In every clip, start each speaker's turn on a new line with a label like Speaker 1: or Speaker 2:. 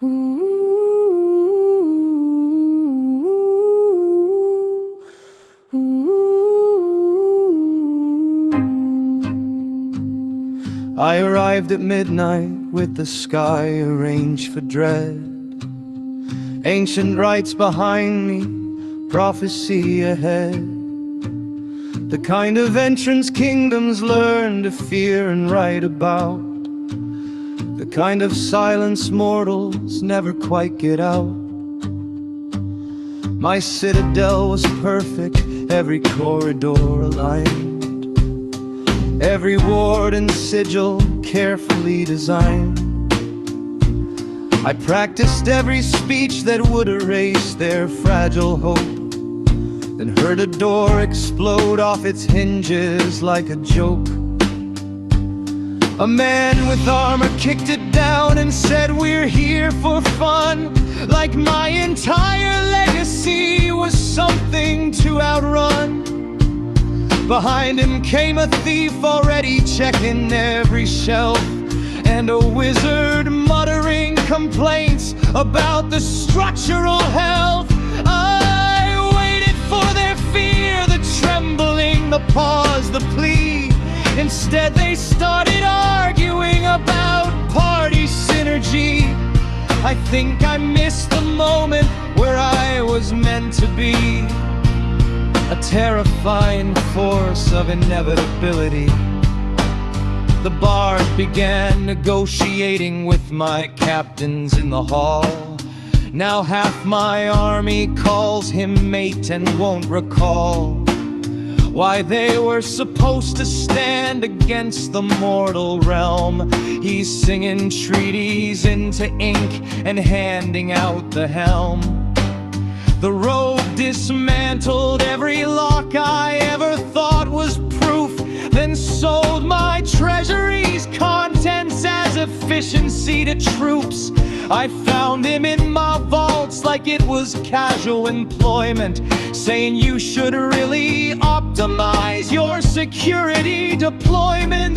Speaker 1: I arrived at midnight with the sky arranged for dread. Ancient rites behind me, prophecy ahead. The kind of entrance kingdoms learn to fear and write about. The kind of silence mortals never quite get out. My citadel was perfect, every corridor aligned, every ward and sigil carefully designed. I practiced every speech that would erase their fragile hope, then heard a door explode off its hinges like a joke. A man with armor kicked it down and said, "We're here for fun," like my entire legacy was something to outrun. Behind him came a thief already checking every shelf, and a wizard muttering complaints about the structural health. I waited for their fear, the trembling, the pause, the plea. Instead they started arguing about party synergy. I think I missed the moment where I was meant to be, a terrifying force of inevitability. The bard began negotiating with my captains in the hall. Now half my army calls him mate and won't recall why they were supposed to stand against the mortal realm. He's singing treaties into ink and handing out the helm. The rogue dismantled every lock I ever thought was proof, then sold my treasury's contents as efficiency to troops. I found him in my vaults like it was casual employment, saying you should really optimize your security deployment.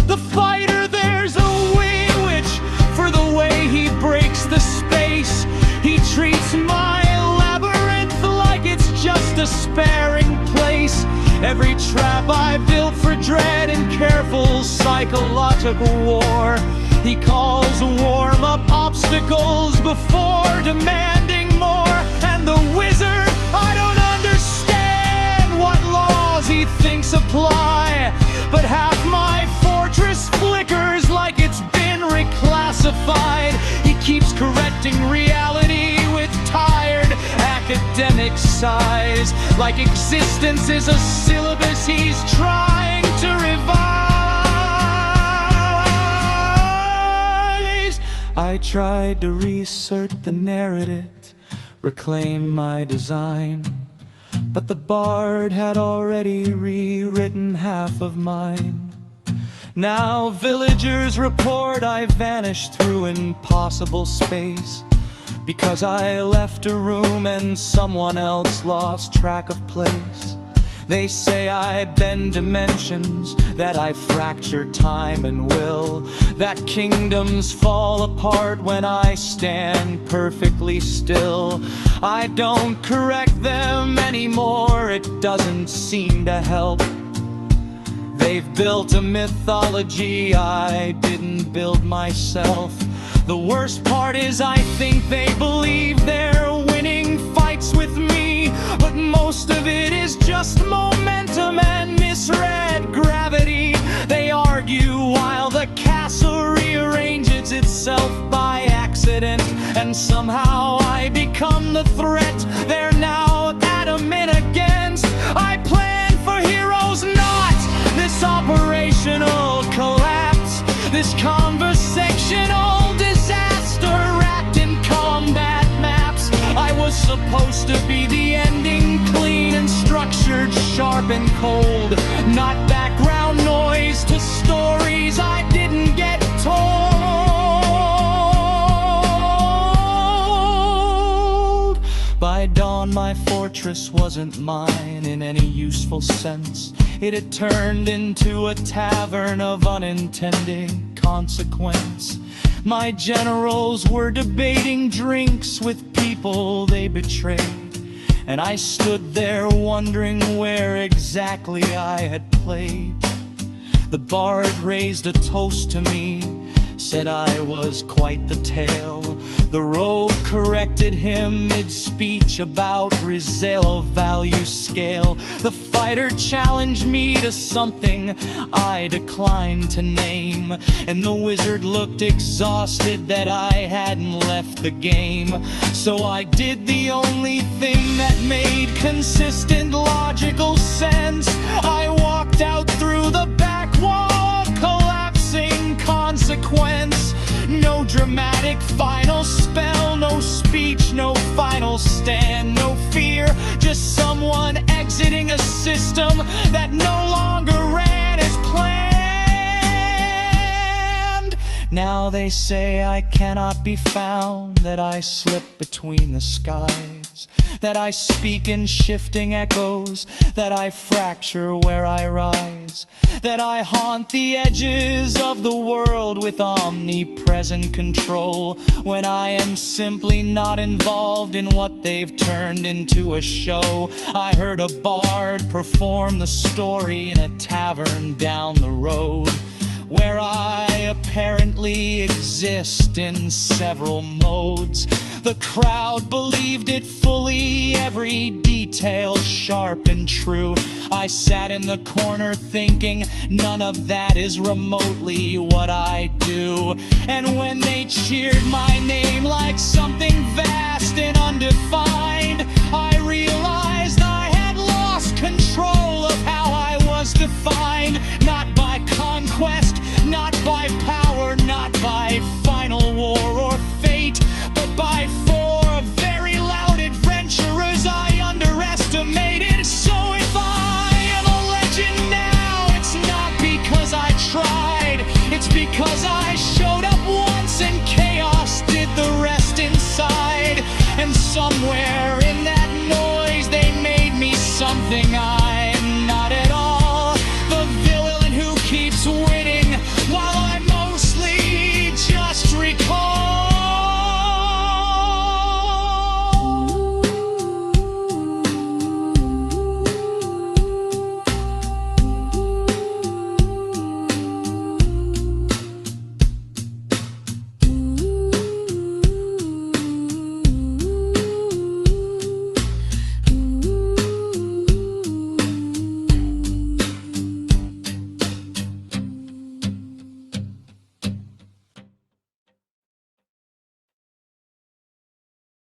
Speaker 1: The fighter, there's a witch for the way he breaks the space. He treats my labyrinth like it's just a sparing place. Every trap I built for dread and careful psychological war, he calls warm-up obstacles before demanding more. And the wizard, I don't understand what laws he thinks apply, but half my fortress flickers like it's been reclassified. He keeps correcting reality with tired academic sighs, like existence is a syllabus he's trying to revise. I tried to reassert the narrative, reclaim my design, but the bard had already rewritten half of mine. Now villagers report I vanished through impossible space, because I left a room and someone else lost track of place. They say I bend dimensions, that I fracture time and will, that kingdoms fall apart when I stand perfectly still. I don't correct them anymore, it doesn't seem to help. They've built a mythology I didn't build myself. The worst part is I think they believe they're winning fights with me, but most of it is just momentum and misread gravity. They argue while the castle rearranges itself by accident, and somehow I become the threat they're now adamant against. I plan for heroes, not this operational collapse, this conversational disaster wrapped in combat maps. I was supposed to be the ending, clean and structured, sharp and cold, not background noise to stories I didn't get told. By dawn my fortress wasn't mine in any useful sense. It had turned into a tavern of unintended consequence. My generals were debating drinks with people they betrayed, and I stood there wondering where exactly I had played. The bard raised a toast to me, said I was quite the tale. The rogue corrected him mid-speech about resale value scale. The fighter challenged me to something I declined to name, and the wizard looked exhausted that I hadn't left the game. So I did the only thing that made consistent logical sense. I walked out through the back wall, collapsing consequence. No dramatic final spell, no speech, no final stand, no fear, just someone exiting a system that no longer ran as planned. Now they say I cannot be found, that I slip between the skies, that I speak in shifting echoes, that I fracture where I rise, that I haunt the edges of the world with omnipresent control, when I am simply not involved in what they've turned into a show. I heard a bard perform the story in a tavern down the road, where I apparently exist in several modes. The crowd believed it fully, every detail sharp and true. I sat in the corner thinking none of that is remotely what I do. And when they cheered my name like something